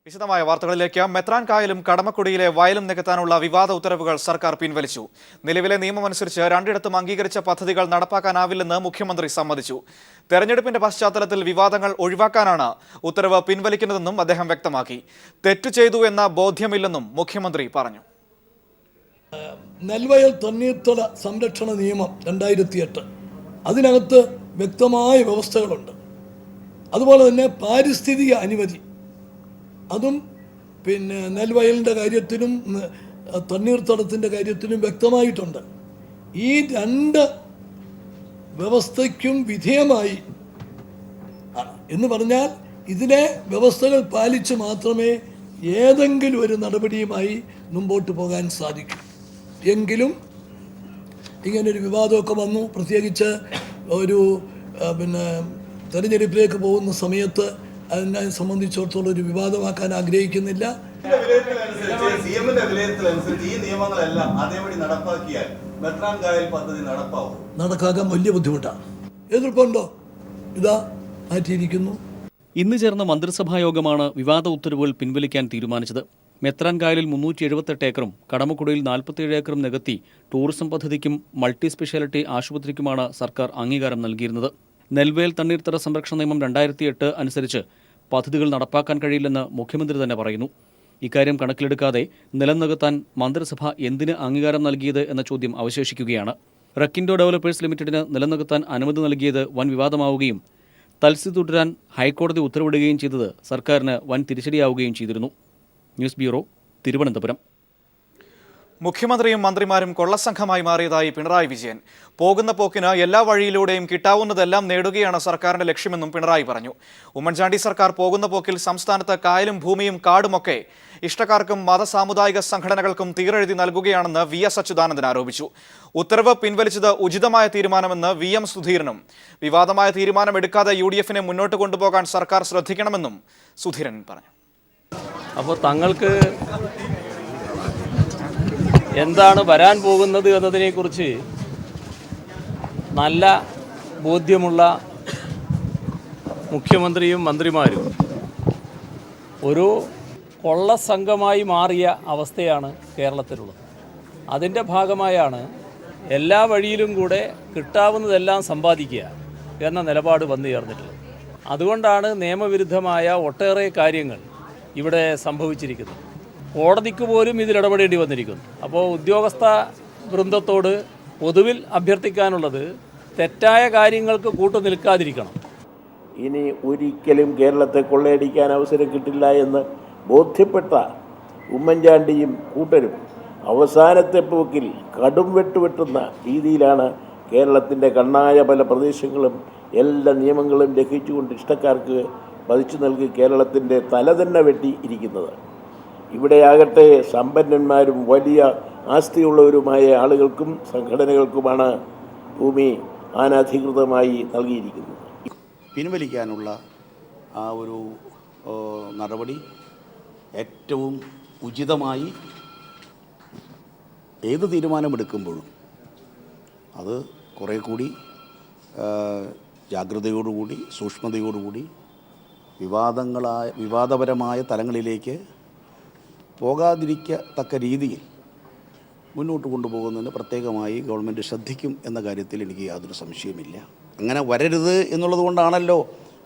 വിശദമായ വാർത്തകളിലേക്ക്. മെത്രാൻ കായലും കടമക്കുടിയിലെ വയലും നികത്താനുള്ള വിവാദ ഉത്തരവുകൾ സർക്കാർ പിൻവലിച്ചു. നിലവിലെ നിയമമനുസരിച്ച് രണ്ടിടത്തും അംഗീകരിച്ച പദ്ധതികൾ നടപ്പാക്കാനാവില്ലെന്ന് മുഖ്യമന്ത്രി സമ്മതിച്ചു. തെരഞ്ഞെടുപ്പിന്റെ പശ്ചാത്തലത്തിൽ വിവാദങ്ങൾ ഒഴിവാക്കാനാണ് ഉത്തരവ് പിൻവലിക്കുന്നതെന്നും അദ്ദേഹം വ്യക്തമാക്കി. തെറ്റു ചെയ്തു എന്ന ബോധ്യമില്ലെന്നും മുഖ്യമന്ത്രി പറഞ്ഞു. നെൽവയൽ തണ്ണീർത്തട സംരക്ഷണ നിയമം 2008 അതിനകത്ത് വ്യക്തമായ വ്യവസ്ഥകളുണ്ട്. അതുപോലെ തന്നെ പാരിസ്ഥിതിക അനുമതി അതും നെൽവയലിൻ്റെ കാര്യത്തിലും തണ്ണീർത്തടത്തിൻ്റെ കാര്യത്തിലും വ്യക്തമായിട്ടുണ്ട്. ഈ രണ്ട് വ്യവസ്ഥയ്ക്കും വിധേയമായി എന്ന് പറഞ്ഞാൽ ഇതിലെ വ്യവസ്ഥകൾ പാലിച്ച് മാത്രമേ ഏതെങ്കിലും ഒരു നടപടിയുമായി മുമ്പോട്ട് പോകാൻ സാധിക്കൂ. എങ്കിലും ഇങ്ങനൊരു വിവാദമൊക്കെ വന്നു, പ്രത്യേകിച്ച് ഒരു തെരഞ്ഞെടുപ്പിലേക്ക് പോകുന്ന സമയത്ത് അതിനെ സംബന്ധിച്ചിടത്തോളം ഒരു വിവാദമാക്കാൻ ആഗ്രഹിക്കുന്നില്ല. നടപ്പാക്കാൻ വലിയ ബുദ്ധിമുട്ടാണ്. എതിർപ്പുണ്ടോ? ഇതാ മാറ്റിയിരിക്കുന്നു. ഇന്ന് ചേർന്ന മന്ത്രിസഭാ യോഗമാണ് വിവാദ ഉത്തരവുകൾ പിൻവലിക്കാൻ തീരുമാനിച്ചത്. മെത്രാൻ കായലിൽ 378 ഏക്കറും കടമക്കുടിയിൽ 47 ഏക്കറും നികത്തി ടൂറിസം പദ്ധതിക്കും മൾട്ടി സ്പെഷ്യാലിറ്റി ആശുപത്രിക്കുമാണ് സർക്കാർ അംഗീകാരം നൽകിയിരുന്നത്. നെൽവയൽ തണ്ണീർത്തട സംരക്ഷണ നിയമം 2008 അനുസരിച്ച് പദ്ധതികൾ നടപ്പാക്കാൻ കഴിയില്ലെന്ന് മുഖ്യമന്ത്രി തന്നെ പറയുന്നു. ഇക്കാര്യം കണക്കിലെടുക്കാതെ നിലം നികത്താൻ മന്ത്രിസഭ എന്തിന് അംഗീകാരം നൽകിയത് എന്ന ചോദ്യം അവശേഷിക്കുകയാണ്. റക്കിൻഡോ ഡെവലപ്പേഴ്സ് ലിമിറ്റഡിന് നിലം നികത്താൻ അനുമതി നൽകിയത് വൻ വിവാദമാവുകയും തൽസ്ഥിതി തുടരാൻ ഹൈക്കോടതി ഉത്തരവിടുകയും ചെയ്തത് സർക്കാരിന് വൻ തിരിച്ചടിയാവുകയും ചെയ്തിരുന്നു. News bureau, Thiruvananthapuram. മുഖ്യമന്ത്രിയും മന്ത്രിമാരും കൊള്ളസംഘമായി മാറിയതായി പിണറായി വിജയൻ. പോകുന്ന പോക്കിന് എല്ലാ വഴിയിലൂടെയും കിട്ടാവുന്നതെല്ലാം നേടുകയാണ് സർക്കാരിന്റെ ലക്ഷ്യമെന്നും പിണറായി പറഞ്ഞു. ഉമ്മൻചാണ്ടി സർക്കാർ പോകുന്ന പോക്കിൽ സംസ്ഥാനത്ത് കായലും ഭൂമിയും കാടുമൊക്കെ ഇഷ്ടക്കാർക്കും മതസാമുദായിക സംഘടനകൾക്കും തീരെഴുതി നൽകുകയാണെന്ന് VS അച്യുതാനന്ദൻ ആരോപിച്ചു. ഉത്തരവ് പിൻവലിച്ചത് ഉചിതമായ തീരുമാനമെന്ന് VM സുധീരനും. വിവാദമായ തീരുമാനം എടുക്കാതെ UDF-നെ മുന്നോട്ട് കൊണ്ടുപോകാൻ സർക്കാർ ശ്രദ്ധിക്കണമെന്നും സുധീരൻ പറഞ്ഞു. അപ്പോൾ തങ്ങൾക്ക് എന്താണ് വരാൻ പോകുന്നത് എന്നതിനെക്കുറിച്ച് നല്ല ബോധ്യമുള്ള മുഖ്യമന്ത്രിയും മന്ത്രിമാരും ഒരു കൊള്ളസംഘമായി മാറിയ അവസ്ഥയാണ് കേരളത്തിലുള്ളത്. അതിൻ്റെ ഭാഗമായാണ് എല്ലാ വഴിയിലും കൂടെ കിട്ടാവുന്നതെല്ലാം സമ്പാദിക്കുക എന്ന നിലപാട് വന്നു ചേർന്നിട്ടുള്ളത്. അതുകൊണ്ടാണ് നിയമവിരുദ്ധമായ ഒട്ടേറെ കാര്യങ്ങൾ ഇവിടെ സംഭവിച്ചിരിക്കുന്നത്. കോടതിക്ക് പോലും ഇതിൽ ഇടപെടേണ്ടി വന്നിരിക്കുന്നു. അപ്പോൾ ഉദ്യോഗസ്ഥ വൃന്ദത്തോട് പൊതുവിൽ അഭ്യർത്ഥിക്കാനുള്ളത് തെറ്റായ കാര്യങ്ങൾക്ക് കൂട്ടുനിൽക്കാതിരിക്കണം. ഇനി ഒരിക്കലും കേരളത്തെ കൊള്ളയടിക്കാൻ അവസരം കിട്ടില്ല എന്ന് ബോധ്യപ്പെട്ട ഉമ്മൻചാണ്ടിയും കൂട്ടരും അവസാനത്തെ പോക്കിൽ കടും വെട്ടുവെട്ടുന്ന രീതിയിലാണ് കേരളത്തിൻ്റെ കണ്ണായ പല പ്രദേശങ്ങളും എല്ലാ നിയമങ്ങളും ലംഘിച്ചുകൊണ്ട് ഇഷ്ടക്കാർക്ക് പതിച്ചു നൽകി കേരളത്തിൻ്റെ തല തന്നെ വെട്ടി ഇരിക്കുന്നത്. ഇവിടെയാകട്ടെ സമ്പന്നന്മാരും വലിയ ആസ്തിയുള്ളവരുമായ ആളുകൾക്കും സംഘടനകൾക്കുമാണ് ഭൂമി അനധികൃതമായി നൽകിയിരിക്കുന്നത്. പിൻവലിക്കാനുള്ള ആ ഒരു നടപടി ഏറ്റവും ഉചിതമായി ഏത് തീരുമാനമെടുക്കുമ്പോഴും അത് കുറേ കൂടി ജാഗ്രതയോടുകൂടി സൂക്ഷ്മതയോടുകൂടി വിവാദപരമായ തലങ്ങളിലേക്ക് പോകാതിരിക്കത്തക്ക രീതിയിൽ മുന്നോട്ട് കൊണ്ടുപോകുന്നതിന് പ്രത്യേകമായി ഗവൺമെൻറ് ശ്രദ്ധിക്കും എന്ന കാര്യത്തിൽ എനിക്ക് യാതൊരു സംശയമില്ല. അങ്ങനെ വരരുത് എന്നുള്ളത് കൊണ്ടാണല്ലോ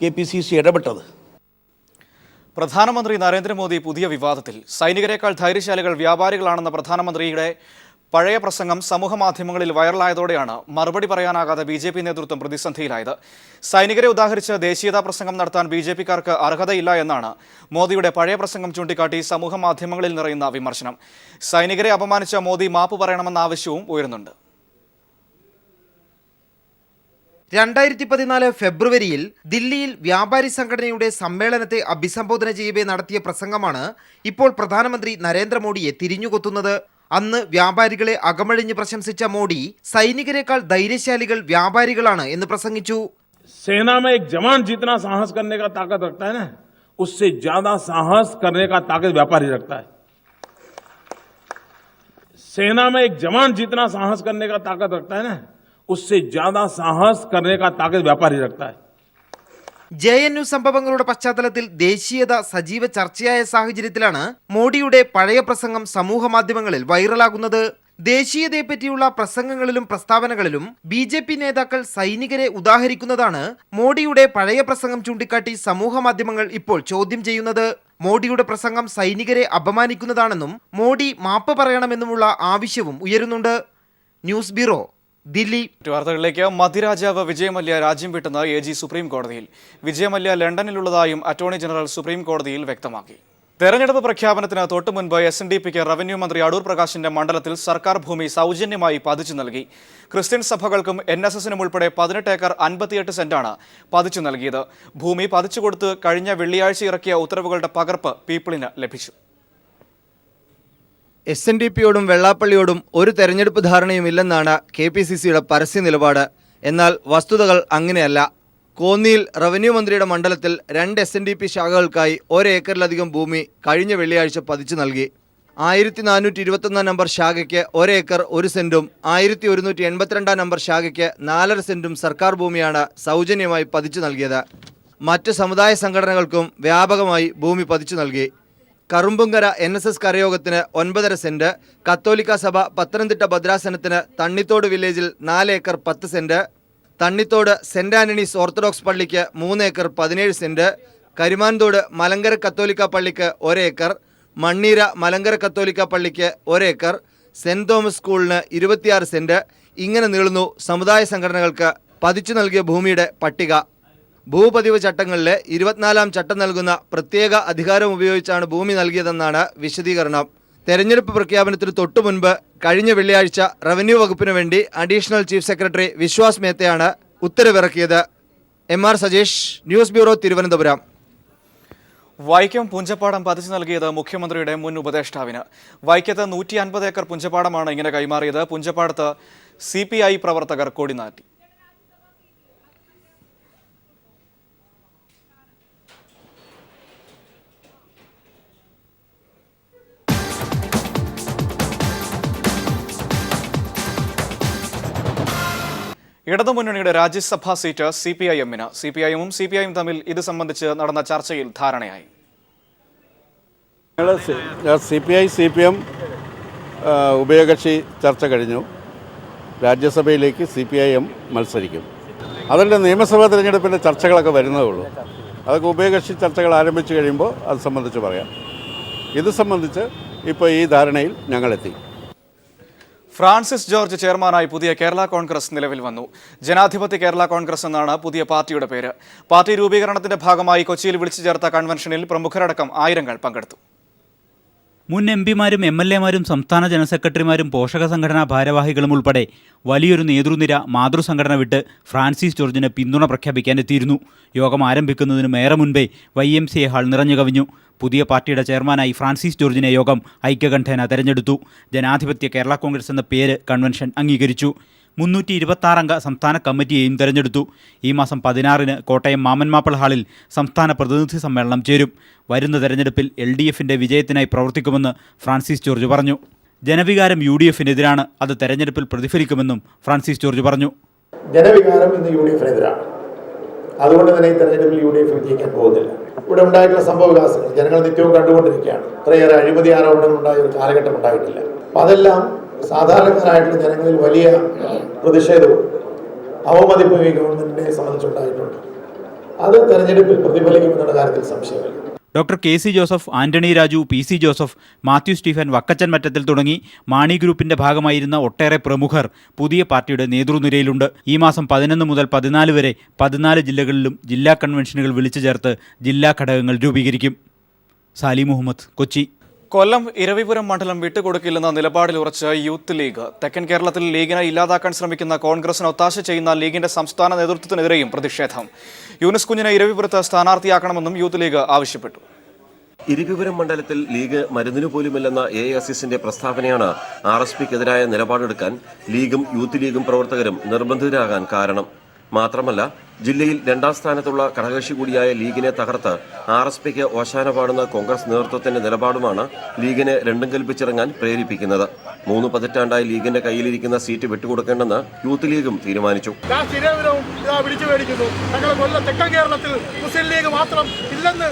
KPCC ഇടപെട്ടത്. പ്രധാനമന്ത്രി നരേന്ദ്രമോദി പുതിയ വിവാദത്തിൽ. സൈനികരെക്കാൾ ധൈര്യശാലികൾ വ്യാപാരികളാണെന്ന പ്രധാനമന്ത്രിയുടെ പഴയ പ്രസംഗം സമൂഹമാധ്യമങ്ങളിൽ വൈറലായതോടെയാണ് മറുപടി പറയാനാകാതെ BJP നേതൃത്വം പ്രതിസന്ധിയിലായത്. സൈനികരെ ഉദാഹരിച്ച് ദേശീയതാ പ്രസംഗം നടത്താൻ BJP-ക്കാർക്ക് അർഹതയില്ല എന്നാണ് മോദിയുടെ പഴയ പ്രസംഗം ചൂണ്ടിക്കാട്ടി സമൂഹമാധ്യമങ്ങളിൽ നിറയുന്ന വിമർശനം. സൈനികരെ അപമാനിച്ച മോദി മാപ്പ് പറയണമെന്ന ആവശ്യവും ഉയരുന്നുണ്ട്. 2014 ഫെബ്രുവരിയിൽ ദില്ലിയിൽ വ്യാപാരി സംഘടനയുടെ സമ്മേളനത്തെ അഭിസംബോധന ചെയ്യവേ നടത്തിയ പ്രസംഗമാണ് ഇപ്പോൾ പ്രധാനമന്ത്രി നരേന്ദ്രമോദിയെ തിരിഞ്ഞുകൊത്തുന്നത്. അന്ന് വ്യാപാരികളെ അകമഴിഞ്ഞ് പ്രശംസിച്ച മോഡി സൈനികരെക്കാൾ ധൈര്യശാലികൾ വ്യാപാരികളാണ് എന്ന് പ്രസംഗിച്ചു. सेना में एक जवान जितना साहस करने का ताकत रखता है ना, उससे ज्यादा साहस करने का ताकत व्यापारी रखता है. सेना में एक जवान जितना साहस करने का ताकत रखता है ना, उससे ज्यादा साहस करने का ताकत व्यापारी रखता है. JNU സംഭവങ്ങളുടെ പശ്ചാത്തലത്തിൽ ദേശീയത സജീവ ചർച്ചയായ സാഹചര്യത്തിലാണ് മോഡിയുടെ പഴയ പ്രസംഗം സമൂഹ മാധ്യമങ്ങളിൽ വൈറലാകുന്നത്. ദേശീയതയെപ്പറ്റിയുള്ള പ്രസംഗങ്ങളിലും പ്രസ്താവനകളിലും BJP നേതാക്കൾ സൈനികരെ ഉദാഹരിക്കുന്നതാണ് മോഡിയുടെ പഴയ പ്രസംഗം ചൂണ്ടിക്കാട്ടി സമൂഹ മാധ്യമങ്ങൾ ഇപ്പോൾ ചോദ്യം ചെയ്യുന്നത്. മോഡിയുടെ പ്രസംഗം സൈനികരെ അപമാനിക്കുന്നതാണെന്നും മോഡി മാപ്പ് പറയണമെന്നുമുള്ള ആവശ്യവും ഉയരുന്നുണ്ട്. News bureau, Delhi. വാർത്തകളിലേക്ക്. മധ്യരാജാവ് വിജയ് മല്യ രാജ്യം വിട്ടെന്ന് AG സുപ്രീം കോടതിയിൽ. വിജയ് മല്യ ലണ്ടനിലുള്ളതായും അറ്റോർണി ജനറൽ സുപ്രീം കോടതിയിൽ വ്യക്തമാക്കി. തെരഞ്ഞെടുപ്പ് പ്രഖ്യാപനത്തിന് തൊട്ടുമുൻപ് SNDPക്ക് റവന്യൂ മന്ത്രി അടൂർ പ്രകാശിന്റെ മണ്ഡലത്തിൽ സർക്കാർ ഭൂമി സൗജന്യമായി പതിച്ചു നൽകി. ക്രിസ്ത്യൻ സഭകൾക്കും NSSനും ഉൾപ്പെടെ 18 ഏക്കർ 58 സെന്റാണ് പതിച്ചു നൽകിയത്. ഭൂമി പതിച്ചു കൊടുത്ത് കഴിഞ്ഞ വെള്ളിയാഴ്ച ഇറക്കിയ ഉത്തരവുകളുടെ പകർപ്പ് പീപ്പിളിന് ലഭിച്ചു. SNDPയോടും വെള്ളാപ്പള്ളിയോടും ഒരു തെരഞ്ഞെടുപ്പ് ധാരണയുമില്ലെന്നാണ് KPCCയുടെ പരസ്യ നിലപാട്. എന്നാൽ വസ്തുതകൾ അങ്ങനെയല്ല. കോന്നിയിൽ റവന്യൂ മന്ത്രിയുടെ മണ്ഡലത്തിൽ 2 SNDP ശാഖകൾക്കായി 1 ഏക്കറിലധികം ഭൂമി കഴിഞ്ഞ വെള്ളിയാഴ്ച പതിച്ചു നൽകി. 1421 നമ്പർ ശാഖയ്ക്ക് 1 ഏക്കർ 1 സെന്റും 1182 നമ്പർ ശാഖയ്ക്ക് 4.5 സെന്റും സർക്കാർ ഭൂമിയാണ് സൗജന്യമായി പതിച്ചു നൽകിയത്. മറ്റ് സമുദായ സംഘടനകൾക്കും വ്യാപകമായി ഭൂമി പതിച്ചു നൽകി. കറുമ്പുങ്കര NSS കരയോഗത്തിന് 9.5 സെന്റ്, കത്തോലിക്ക സഭ പത്തനംതിട്ട ഭദ്രാസനത്തിന് തണ്ണിത്തോട് വില്ലേജിൽ 4 acre 10 cent, Thannithode Saint Antony's Orthodox പള്ളിക്ക് 3 ഏക്കർ 17 സെന്റ്, കരിമാൻതോട് മലങ്കര കത്തോലിക്ക പള്ളിക്ക് 1 ഏക്കർ, മണ്ണീര മലങ്കര കത്തോലിക്ക പള്ളിക്ക് 1 ഏക്കർ, സെന്റ് തോമസ് സ്കൂളിന് 26 സെന്റ്. ഇങ്ങനെ നീളുന്നു സമുദായ സംഘടനകൾക്ക് പതിച്ചു നൽകിയ ഭൂമിയുടെ പട്ടിക. ഭൂപതിവ് ചട്ടങ്ങളിലെ 24-ാം ചട്ടം നൽകുന്ന പ്രത്യേക അധികാരം ഉപയോഗിച്ചാണ് ഭൂമി നൽകിയതെന്നാണ് വിശദീകരണം. തെരഞ്ഞെടുപ്പ് പ്രഖ്യാപനത്തിന് തൊട്ടുമുൻപ് കഴിഞ്ഞ വെള്ളിയാഴ്ച റവന്യൂ വകുപ്പിനു വേണ്ടി അഡീഷണൽ ചീഫ് സെക്രട്ടറി വിശ്വാസ് മേത്തയാണ് ഉത്തരവിറക്കിയത്. MR Sajesh, news bureau, Thiruvananthapuram. Vaikom പുഞ്ചപ്പാടം പതിച്ചു നൽകിയത് മുഖ്യമന്ത്രിയുടെ മുൻ ഉപദേഷ്ടാവിന്. വൈക്കത്ത് 150 ഏക്കർ പുഞ്ചപ്പാടമാണ് ഇങ്ങനെ കൈമാറിയത്. പുഞ്ചപ്പാടത്ത് CPI പ്രവർത്തകർ കൊടിനാട്ടി. ഇടതുമുന്നണിയുടെ രാജ്യസഭാ സീറ്റ് CPIM-ന്. CPIM-ഉം CPIയും തമ്മിൽ ഇത് സംബന്ധിച്ച് നടന്ന ചർച്ചയിൽ ധാരണയായി. CPI CPM ഉഭയകക്ഷി ചർച്ച കഴിഞ്ഞു. രാജ്യസഭയിലേക്ക് CPIM മത്സരിക്കും. അതിൻ്റെ നിയമസഭാ തിരഞ്ഞെടുപ്പിൻ്റെ ചർച്ചകളൊക്കെ വരുന്നതേ ഉള്ളൂ. അതൊക്കെ ഉഭയകക്ഷി ചർച്ചകൾ ആരംഭിച്ചു കഴിയുമ്പോൾ അത് സംബന്ധിച്ച് പറയാം. ഇത് സംബന്ധിച്ച് ഇപ്പോൾ ഈ ധാരണയിൽ ഞങ്ങളെത്തി. ഫ്രാൻസിസ് ജോർജ് ചെയർമാനായി പുതിയ കേരള കോൺഗ്രസ് നിലവിൽ വന്നു. ജനാധിപത്യ കേരള കോൺഗ്രസ് എന്നാണ് പുതിയ പാർട്ടിയുടെ പേര്. പാർട്ടി രൂപീകരണത്തിന്റെ ഭാഗമായി കൊച്ചിയിൽ വിളിച്ചു ചേർത്ത കൺവെൻഷനിൽ പ്രമുഖരടക്കം ആയിരങ്ങൾ പങ്കെടുത്തു. മുൻ MPമാരും MLAമാരും സംസ്ഥാന ജനറൽ സെക്രട്ടറിമാരും പോഷക സംഘടനാ ഭാരവാഹികളും ഉൾപ്പെടെ വലിയൊരു നേതൃനിര മാതൃസംഘടന വിട്ട് ഫ്രാൻസിസ് ജോർജിന് പിന്തുണ പ്രഖ്യാപിക്കാനെത്തിയിരുന്നു. യോഗം ആരംഭിക്കുന്നതിനും ഏറെ മുൻപേ YMCA ഹാൾ നിറഞ്ഞു കവിഞ്ഞു. പുതിയ പാർട്ടിയുടെ ചെയർമാനായി ഫ്രാൻസിസ് ജോർജിനെ യോഗം ഐക്യകണ്ഠേന തെരഞ്ഞെടുത്തു. ജനാധിപത്യ കേരള കോൺഗ്രസ് എന്ന പേര് കൺവെൻഷൻ അംഗീകരിച്ചു. 326 അംഗ സംസ്ഥാന കമ്മിറ്റിയെയും തെരഞ്ഞെടുത്തു. ഈ മാസം 16-ന് കോട്ടയം മാമൻമാപ്പിള ഹാളിൽ സംസ്ഥാന പ്രതിനിധി സമ്മേളനം ചേരും. വരുന്ന തെരഞ്ഞെടുപ്പിൽ LDFന്റെ വിജയത്തിനായി പ്രവർത്തിക്കുമെന്ന് ഫ്രാൻസിസ് ജോർജ് പറഞ്ഞു. ജനവികാരം UDFനെതിരാണ്, അത് തെരഞ്ഞെടുപ്പിൽ പ്രതിഫലിക്കുമെന്നും ഫ്രാൻസിസ് ജോർജ് പറഞ്ഞു. ജനവികാരം ഇന്ന് UDFനെതിരാണ്. അതുകൊണ്ട് തന്നെ ഈ തെരഞ്ഞെടുപ്പിൽ UDF വിജയിക്കാൻ പോകുന്നില്ല. ഇവിടെ ഉണ്ടായിട്ടുള്ള സംഭവവികാസങ്ങൾ ജനങ്ങൾ നിത്യവും കണ്ടുകൊണ്ടിരിക്കുകയാണ്. ഇത്രയേറെ അഴിമതി ആരോപണങ്ങൾ ഉണ്ടായ ഒരു കാലഘട്ടം ഉണ്ടായിട്ടില്ല. അപ്പം അതെല്ലാം സാധാരണക്കാരായിട്ടുള്ള ജനങ്ങളിൽ വലിയ പ്രതിഷേധവും അവമതിപ്പും ഈ ഗവൺമെന്റിനെ സംബന്ധിച്ചുണ്ടായിട്ടുണ്ട്. അത് തെരഞ്ഞെടുപ്പിൽ പ്രതിഫലിക്കുമെന്നുള്ള കാര്യത്തിൽ സംശയമില്ല. Doctor KC Joseph, Antony Raju, PC Joseph, Mathew Stephen, Vakkachan Mattathil തുടങ്ങി മാണി ഗ്രൂപ്പിന്റെ ഭാഗമായിരുന്ന ഒട്ടേറെ പ്രമുഖർ പുതിയ പാർട്ടിയുടെ നേതൃനിരയിലുണ്ട്. ഈ മാസം 11 മുതൽ 14 വരെ 14 ജില്ലകളിലും ജില്ലാ കൺവെൻഷനുകൾ വിളിച്ചു ചേർത്ത് ജില്ലാ ഘടകങ്ങൾ രൂപീകരിക്കും. സാലി മുഹമ്മദ്, കൊച്ചി. കൊല്ലം ഇരവിപുരം മണ്ഡലം വിട്ടുകൊടുക്കില്ലെന്ന നിലപാടിൽ ഉറച്ച് യൂത്ത് ലീഗ്. തെക്കൻ കേരളത്തിൽ ലീഗിനെ ഇല്ലാതാക്കാൻ ശ്രമിക്കുന്ന കോൺഗ്രസിന് ഒത്താശ ചെയ്യുന്ന ലീഗിന്റെ സംസ്ഥാന നേതൃത്വത്തിനെതിരെയും പ്രതിഷേധം. യൂനുസ് കുഞ്ഞിനെ ഇരവിപുരത്ത് സ്ഥാനാർത്ഥിയാക്കണമെന്നും യൂത്ത് ലീഗ് ആവശ്യപ്പെട്ടു. ഇരവിപുരം മണ്ഡലത്തിൽ ലീഗ് മരുന്നിനു പോലുമില്ലെന്ന AISSന്റെ പ്രസ്താവനയാണ് RSPക്കെതിരായ നിലപാടെടുക്കാൻ ലീഗും യൂത്ത് ലീഗും പ്രവർത്തകരും നിർബന്ധിതരാകാൻ കാരണം. മാത്രമല്ല ജില്ലയിൽ രണ്ടാം സ്ഥാനത്തുള്ള ഘടകകക്ഷി കൂടിയായ ലീഗിനെ തകർത്ത് RSPക്ക് ഓശാന പാടുന്ന കോൺഗ്രസ് നേതൃത്വത്തിന്റെ നിലപാടുമാണ് ലീഗിനെ രണ്ടും കൽപ്പിച്ചിറങ്ങാൻ പ്രേരിപ്പിക്കുന്നത്. 3 പതിറ്റാണ്ടായി ലീഗിന്റെ കയ്യിലിരിക്കുന്ന സീറ്റ് വിട്ടുകൊടുക്കേണ്ടെന്ന് യൂത്ത് ലീഗും തീരുമാനിച്ചു. തെക്കൻ കേരളത്തിൽ മുസ്ലിം ലീഗ് മാത്രം ഇല്ലെന്ന്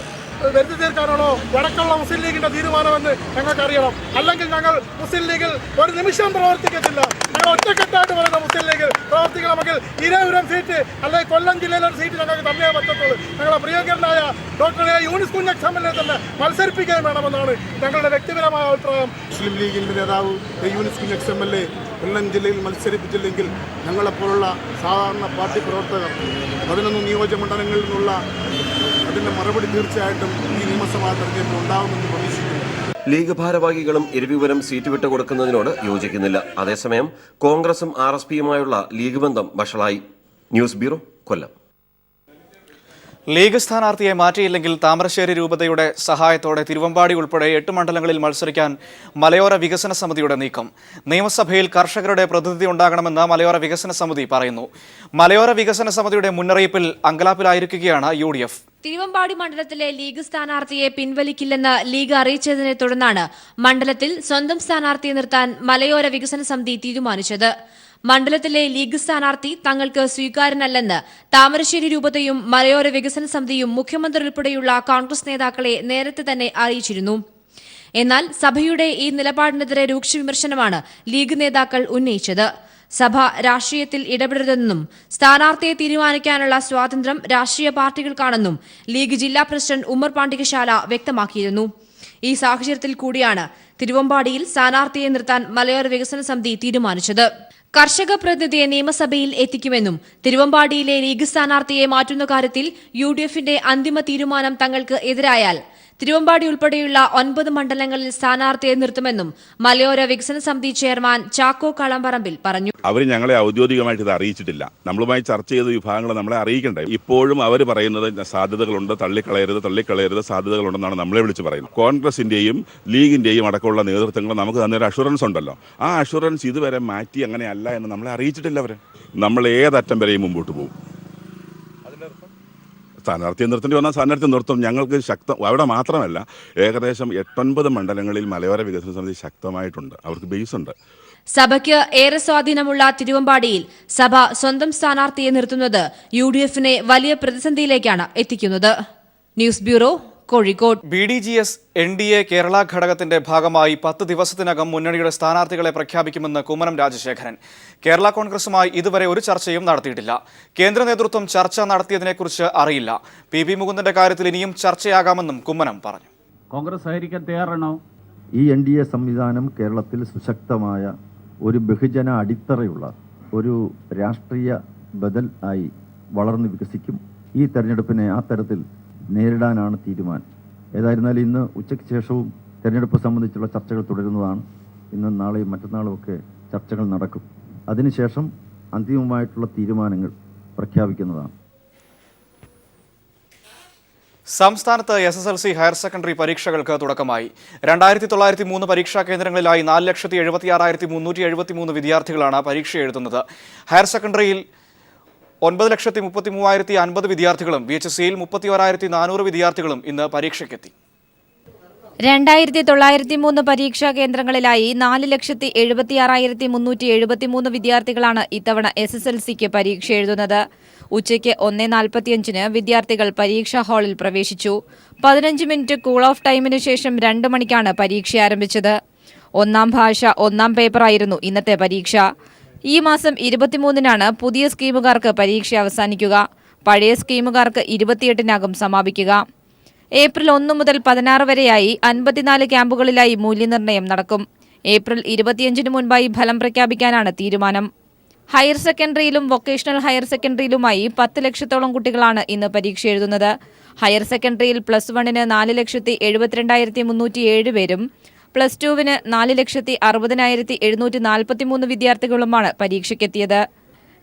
വരുത്തി തീർക്കാനാണോ വടക്കുള്ള മുസ്ലിം ലീഗിന്റെ തീരുമാനമെന്ന് ഞങ്ങൾക്കറിയണം. അല്ലെങ്കിൽ ഞങ്ങൾ മുസ്ലിം ലീഗിൽ ഒരു നിമിഷം പ്രവർത്തിക്കത്തില്ല. ഞങ്ങൾ ഒറ്റക്കെട്ടായിട്ട് പറയുന്ന മുസ്ലിം ലീഗ് പ്രവർത്തിക്കണമെങ്കിൽ ഇരവിപുരം സീറ്റ് അല്ലെങ്കിൽ കൊല്ലം ജില്ലയിലെ ഒരു സീറ്റ് ഞങ്ങൾക്ക് തന്നേ പറ്റത്തുള്ളൂ. ഞങ്ങളുടെ പ്രിയങ്കരനായ ഡോക്ടർ യൂനിസ് കുഞ്ഞ് MLA തന്നെ മത്സരിപ്പിക്കുകയും വേണമെന്നാണ് ഞങ്ങളുടെ വ്യക്തിപരമായ അഭിപ്രായം. മുസ്ലിം ലീഗിന്റെ നേതാവ് യൂനിസ് കുഞ്ഞ് MLA കൊല്ലം ജില്ലയിൽ മത്സരിപ്പിച്ചില്ലെങ്കിൽ ഞങ്ങളെപ്പോലുള്ള സാധാരണ പാർട്ടി പ്രവർത്തകർ 11 നിയോജകമണ്ഡലങ്ങളിൽ നിന്നുള്ള അതിന്റെ മറുപടി തീർച്ചയായിട്ടും ഈ നിയമസഭാ തെരഞ്ഞെടുപ്പിൽ ഉണ്ടാകുമെന്ന് പ്രതീക്ഷിക്കുന്നു. ലീഗ് ഭാരവാഹികളും ഇരവിപുരം സീറ്റ് വിട്ടുകൊടുക്കുന്നതിനോട് യോജിക്കുന്നില്ല. അതേസമയം കോൺഗ്രസും RSPയുമായുള്ള ലീഗ് ബന്ധം വഷളായി. ന്യൂസ് ബ്യൂറോ, കൊല്ലം. ലീഗ് സ്ഥാനാർത്ഥിയെ മാറ്റിയില്ലെങ്കിൽ താമരശ്ശേരി രൂപതയുടെ സഹായത്തോടെ തിരുവമ്പാടി ഉൾപ്പെടെ 8 മണ്ഡലങ്ങളിൽ മത്സരിക്കാൻ മലയോര വികസന സമിതിയുടെ നീക്കം. നിയമസഭയിൽ കർഷകരുടെ പ്രതിനിധി ഉണ്ടാകണമെന്ന് മലയോര വികസന സമിതി പറയുന്നു. മലയോര വികസന സമിതിയുടെ മുന്നറിയിപ്പിൽ അങ്കലാപ്പിലായിരിക്കുകയാണ് UDF. തിരുവമ്പാടി മണ്ഡലത്തിലെ ലീഗ് സ്ഥാനാർത്ഥിയെ പിൻവലിക്കില്ലെന്ന് ലീഗ് അറിയിച്ചതിനെ തുടർന്നാണ് മണ്ഡലത്തിൽ സ്വന്തം സ്ഥാനാർത്ഥിയെ നിർത്താൻ മലയോര വികസന സമിതി തീരുമാനിച്ചത്. മണ്ഡലത്തിലെ ലീഗ് സ്ഥാനാർത്ഥി തങ്ങൾക്ക് സ്വീകാര്യനല്ലെന്ന് താമരശ്ശേരി രൂപതയും മലയോര വികസന സമിതിയും മുഖ്യമന്ത്രി ഉൾപ്പെടെയുള്ള കോൺഗ്രസ് നേതാക്കളെ നേരത്തെ തന്നെ അറിയിച്ചിരുന്നു. എന്നാൽ സഭയുടെ ഈ നിലപാടിനെതിരെ രൂക്ഷ വിമർശനമാണ് ലീഗ് നേതാക്കൾ ഉന്നയിച്ചത്. സഭ രാഷ്ട്രീയത്തിൽ ഇടപെടരുതെന്നും സ്ഥാനാർത്ഥിയെ തീരുമാനിക്കാനുള്ള സ്വാതന്ത്ര്യം രാഷ്ട്രീയ പാർട്ടികൾക്കാണെന്നും ലീഗ് ജില്ലാ പ്രസിഡന്റ് ഉമ്മർ പാണ്ടികശാല വ്യക്തമാക്കിയിരുന്നു. ഈ സാഹചര്യത്തിൽ കൂടിയാണ് തിരുവമ്പാടിയിൽ സ്ഥാനാർത്ഥിയെ നിർത്താൻ മലയോര വികസന സമിതി തീരുമാനിച്ചത്. കർഷക പ്രതിനിധിയെ നിയമസഭയിൽ എത്തിക്കുമെന്നും തിരുവമ്പാടിയിലെ ലീഗ് സ്ഥാനാർത്ഥിയെ മാറ്റുന്ന കാര്യത്തിൽ UDFന്റെ അന്തിമ തീരുമാനം തങ്ങൾക്ക് എതിരായാൽ തിരുവമ്പാടി ഉൾപ്പെടെയുള്ള 9 മണ്ഡലങ്ങളിൽ സ്ഥാനാർത്ഥിയെ നിർത്തുമെന്നും മലയോര വികസന സമിതി ചെയർമാൻ ചാക്കോ കളമ്പറമ്പിൽ പറഞ്ഞു. അവർ ഞങ്ങളെ ഔദ്യോഗികമായിട്ട് ഇത് അറിയിച്ചിട്ടില്ല. നമ്മളുമായി ചർച്ച ചെയ്ത വിഭാഗങ്ങൾ നമ്മളെ അറിയിക്കണ്ടേ. ഇപ്പോഴും അവർ പറയുന്നത് സാധ്യതകളുണ്ട്, തള്ളിക്കളയരുത്, സാധ്യതകളുണ്ടെന്നാണ് നമ്മളെ വിളിച്ച് പറയുന്നത്. കോൺഗ്രസിന്റെയും ലീഗിന്റെയും അടക്കമുള്ള നേതൃത്വങ്ങൾ നമുക്ക് തന്നൊരു അഷുറൻസ് ഉണ്ടല്ലോ. ആ അഷുറൻസ് ഇതുവരെ മാറ്റി അങ്ങനെയല്ല എന്ന് നമ്മളെ അറിയിച്ചിട്ടില്ല. അവർ നമ്മൾ ഏതറ്റം വരെയും മുമ്പോട്ട് പോകും. സ്ഥാനാർത്ഥിയെ നിർത്തേണ്ടി വന്നാൽ സ്ഥാനാർത്ഥി നിർത്തും. ഞങ്ങൾക്ക് അവിടെ മാത്രമല്ല, ഏകദേശം 8-9 മണ്ഡലങ്ങളിൽ മലയോര വികസന സമിതി ശക്തമായിട്ടുണ്ട്. അവർക്ക് ബേസ് ഉണ്ട്. സഭയ്ക്ക് ഏറെ സ്വാധീനമുള്ള തിരുവമ്പാടിയിൽ സഭ സ്വന്തം സ്ഥാനാർത്ഥിയെ നിർത്തുന്നത് UDFനെ വലിയ പ്രതിസന്ധിയിലേക്കാണ് എത്തിക്കുന്നത്. News bureau, Kozhikode. BDGS NDA Kerala ഘടകത്തിന്റെ ഭാഗമായി 10 ദിവസത്തിനകം മുന്നണിയുടെ സ്ഥാനാർത്ഥികളെ പ്രഖ്യാപിക്കുമെന്ന് കുമ്മനം രാജശേഖരൻ. കേരള കോൺഗ്രസുമായി ഇതുവരെ ഒരു ചർച്ചയും നടത്തിയിട്ടില്ല. കേന്ദ്ര നേതൃത്വം ചർച്ച നടത്തിയതിനെക്കുറിച്ച് അറിയില്ല. PB മുകുന്ദന്റെ കാര്യത്തിൽ ഇനിയും ചർച്ചയാകാമെന്നും കുമ്മനം പറഞ്ഞു. കോൺഗ്രസ് സഹകരിക്കാൻ തയ്യാറാണോ? ഈ NDA സംവിധാനം കേരളത്തിൽ സുശക്തമായ ഒരു ബഹുജന അടിത്തറയുള്ള ഒരു രാഷ്ട്രീയ ബദൽ ആയി വളർന്നു വികസിക്കും. ഈ തെരഞ്ഞെടുപ്പിനെ ആ തരത്തിൽ നേരിടാനാണ് തീരുമാനം. ഏതായിരുന്നാലും ഇന്ന് ഉച്ചയ്ക്ക് ശേഷവും തെരഞ്ഞെടുപ്പ് സംബന്ധിച്ചുള്ള ചർച്ചകൾ തുടരുന്നതാണ്. ഇന്നും നാളെയും മറ്റന്നാളും ഒക്കെ ചർച്ചകൾ നടക്കും. അതിനുശേഷം അന്തിമമായിട്ടുള്ള തീരുമാനങ്ങൾ പ്രഖ്യാപിക്കുന്നതാണ്. സംസ്ഥാനത്ത് SSLC ഹയർ സെക്കൻഡറി പരീക്ഷകൾക്ക് തുടക്കമായി. 2903 പരീക്ഷാ കേന്ദ്രങ്ങളിലായി 4,76,373 വിദ്യാർത്ഥികളാണ് പരീക്ഷ എഴുതുന്നത്. ഹയർ സെക്കൻഡറിയിൽ 9,33,050 വിദ്യാർത്ഥികളും VHSCയിൽ 31,400 വിദ്യാർത്ഥികളും ഇന്ന് പരീക്ഷയ്ക്കെത്തി. 2,903 പരീക്ഷാ കേന്ദ്രങ്ങളിലായി 4,76,373 വിദ്യാർത്ഥികളാണ് ഇത്തവണ SSLCക്ക് പരീക്ഷ എഴുതുന്നത്. ഉച്ചയ്ക്ക് 1:45 വിദ്യാർത്ഥികൾ പരീക്ഷാ ഹാളിൽ പ്രവേശിച്ചു. 15 മിനിറ്റ് കൂൾ ഓഫ് ടൈമിനു ശേഷം 2 മണിക്കാണ് പരീക്ഷ ആരംഭിച്ചത്. 1ാം ഭാഷ 1ാം പേപ്പറായിരുന്നു ഇന്നത്തെ പരീക്ഷ. ഈ മാസം 23-നാണ് പുതിയ സ്കീമുകാർക്ക് പരീക്ഷ അവസാനിക്കുക. പഴയ സ്കീമുകാർക്ക് 28-നാകും സമാപിക്കുക. ഏപ്രിൽ 1 മുതൽ 16 വരെയായി 54 ക്യാമ്പുകളിലായി മൂല്യനിർണ്ണയം നടക്കും. ഏപ്രിൽ 25-ന് മുൻപായി ഫലം പ്രഖ്യാപിക്കാനാണ് തീരുമാനം. ഹയർ സെക്കൻഡറിയിലും വൊക്കേഷണൽ ഹയർ സെക്കൻഡറിയിലുമായി 10 ലക്ഷത്തോളം കുട്ടികളാണ് ഇന്ന് പരീക്ഷ എഴുതുന്നത്. ഹയർ സെക്കൻഡറിയിൽ +1-ന് 4,72,307 പേരും +2-ന് 4,60,743 വിദ്യാർത്ഥികളുമാണ് പരീക്ഷയ്ക്കെത്തിയത്.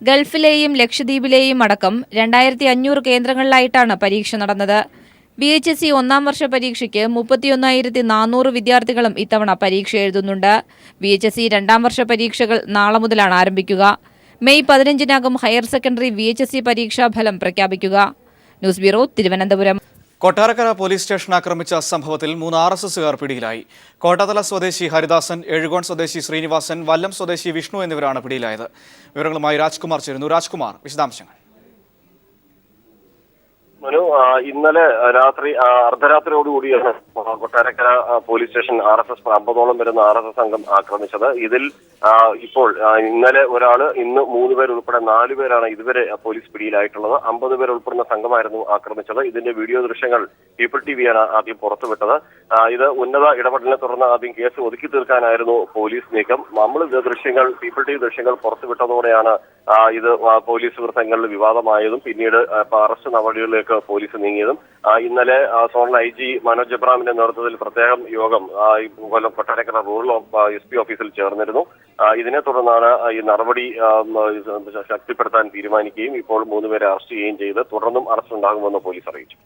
ഗൾഫിലെയും ലക്ഷദ്വീപിലെയും അടക്കം 2,500 കേന്ദ്രങ്ങളിലായിട്ടാണ് പരീക്ഷ നടന്നത്. VHSC 1ാം വർഷ പരീക്ഷയ്ക്ക് 31,400 വിദ്യാർത്ഥികളും ഇത്തവണ പരീക്ഷ എഴുതുന്നുണ്ട്. VHSC 2ാം വർഷ പരീക്ഷകൾ നാളെ മുതലാണ് ആരംഭിക്കുക. മെയ് 15-നാകും ഹയർ സെക്കൻഡറി VHSC പരീക്ഷാ ഫലം പ്രഖ്യാപിക്കുക. News bureau, Thiruvananthapuram. Kottarakkara police station ആക്രമിച്ച സംഭവത്തിൽ 3 RSSകാർ പിടിയിലായി. കോട്ടാതല സ്വദേശി ഹരിദാസൻ, എഴുകോൺ സ്വദേശി ശ്രീനിവാസൻ, വല്ലം സ്വദേശി വിഷ്ണു എന്നിവരാണ് പിടിയിലായത്. വിവരങ്ങളുമായി രാജ്കുമാർ ചേരുന്നു. രാജ്കുമാർ, വിശദാംശങ്ങൾ. ഇന്നലെ രാത്രി അർദ്ധരാത്രിയോടുകൂടിയാണ് കൊട്ടാരക്കര പോലീസ് സ്റ്റേഷൻ RSS 50ഓളം വരുന്ന RSS സംഘം ആക്രമിച്ചത്. ഇതിൽ ഇപ്പോൾ ഇന്നലെ ഒരാള്, ഇന്ന് 3 പേർ ഉൾപ്പെടെ 4 പേരാണ് ഇതുവരെ പോലീസ് പിടിയിലായിട്ടുള്ളത്. 50 പേർ ഉൾപ്പെടുന്ന സംഘമായിരുന്നു ആക്രമിച്ചത്. ഇതിന്റെ വീഡിയോ ദൃശ്യങ്ങൾ പീപ്പിൾ TVയാണ് ആദ്യം പുറത്തുവിട്ടത്. ഇത് ഉന്നത ഇടപെടലിനെ തുടർന്ന് ആദ്യം കേസ് ഒതുക്കി തീർക്കാനായിരുന്നു പോലീസ് നീക്കം. നമ്മൾ ദൃശ്യങ്ങൾ, പീപ്പിൾ TV ദൃശ്യങ്ങൾ പുറത്തുവിട്ടതോടെയാണ് ഇത് പോലീസ് വൃത്തങ്ങളിൽ വിവാദമായതും പിന്നീട് അറസ്റ്റ് നടപടികളിലേക്ക് പോലീസ് നീങ്ങിയതും. ഇന്നലെ സോണൽ IG മനോജ് എബ്രാമിന്റെ നേതൃത്വത്തിൽ പ്രത്യേകം യോഗം കൊല്ലം കൊട്ടാരക്കര റൂറൽ SP ഓഫീസിൽ ചേർന്നിരുന്നു. ഇതിനെ തുടർന്നാണ് ഈ നടപടി ശക്തിപ്പെടുത്താൻ തീരുമാനിക്കുകയും ഇപ്പോൾ 3 പേരെ അറസ്റ്റ് ചെയ്യുകയും ചെയ്ത് തുടർന്നും അറസ്റ്റ് ഉണ്ടാകുമെന്ന് പോലീസ് അറിയിച്ചു.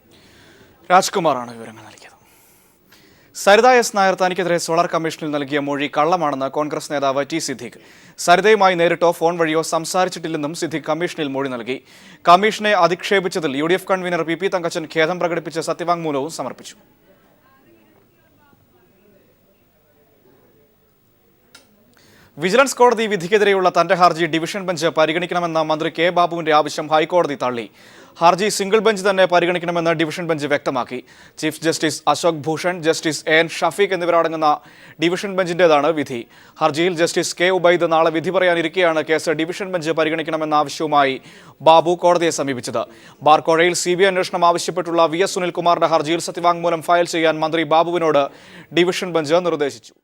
രാജ്കുമാറാണ് വിവരങ്ങൾ നൽകിയത്. സരിത S. നായർ തനിക്കെതിരെ സോളാർ കമ്മീഷനിൽ നൽകിയ മൊഴി കള്ളമാണെന്ന് കോൺഗ്രസ് നേതാവ് T. സിദ്ദീഖ്. സരിതയുമായി നേരിട്ടോ ഫോൺ വഴിയോ സംസാരിച്ചിട്ടില്ലെന്നും സിദ്ദീഖ് കമ്മീഷനിൽ മൊഴി നൽകി. കമ്മീഷനെ അധിക്ഷേപിച്ചതിൽ UDF കൺവീനർ PP തങ്കച്ചൻ ഖേദം പ്രകടിപ്പിച്ച് സത്യവാങ്മൂലവും സമർപ്പിച്ചു. വിജിലൻസ് കോടതി വിധിക്കെതിരെയുള്ള തന്റെ ഹർജി ഡിവിഷൻ ബെഞ്ച് പരിഗണിക്കണമെന്ന മന്ത്രി K. ബാബുവിന്റെ ആവശ്യം ഹൈക്കോടതി തള്ളി. ഹർജി സിംഗിൾ ബെഞ്ച് തന്നെ പരിഗണിക്കണമെന്ന് ഡിവിഷൻ ബെഞ്ച് വ്യക്തമാക്കി. Chief justice Ashok Bhushan, justice AN Shafeeq എന്നിവരടങ്ങുന്ന ഡിവിഷൻ ബെഞ്ചിന്റേതാണ് വിധി. ഹർജിയിൽ ജസ്റ്റിസ് K. ഉബൈദ് നാളെ വിധി പറയാനിരിക്കെയാണ് കേസ് ഡിവിഷൻ ബെഞ്ച് പരിഗണിക്കണമെന്ന ആവശ്യവുമായി ബാബു കോടതിയെ സമീപിച്ചത്. ബാർക്കോഴയിൽ CBI അന്വേഷണം ആവശ്യപ്പെട്ടുള്ള VS സുനിൽകുമാറിന്റെ ഹർജിയിൽ സത്യവാങ്മൂലം ഫയൽ ചെയ്യാൻ മന്ത്രി ബാബുവിനോട് ഡിവിഷൻ ബെഞ്ച് നിർദ്ദേശിച്ചു.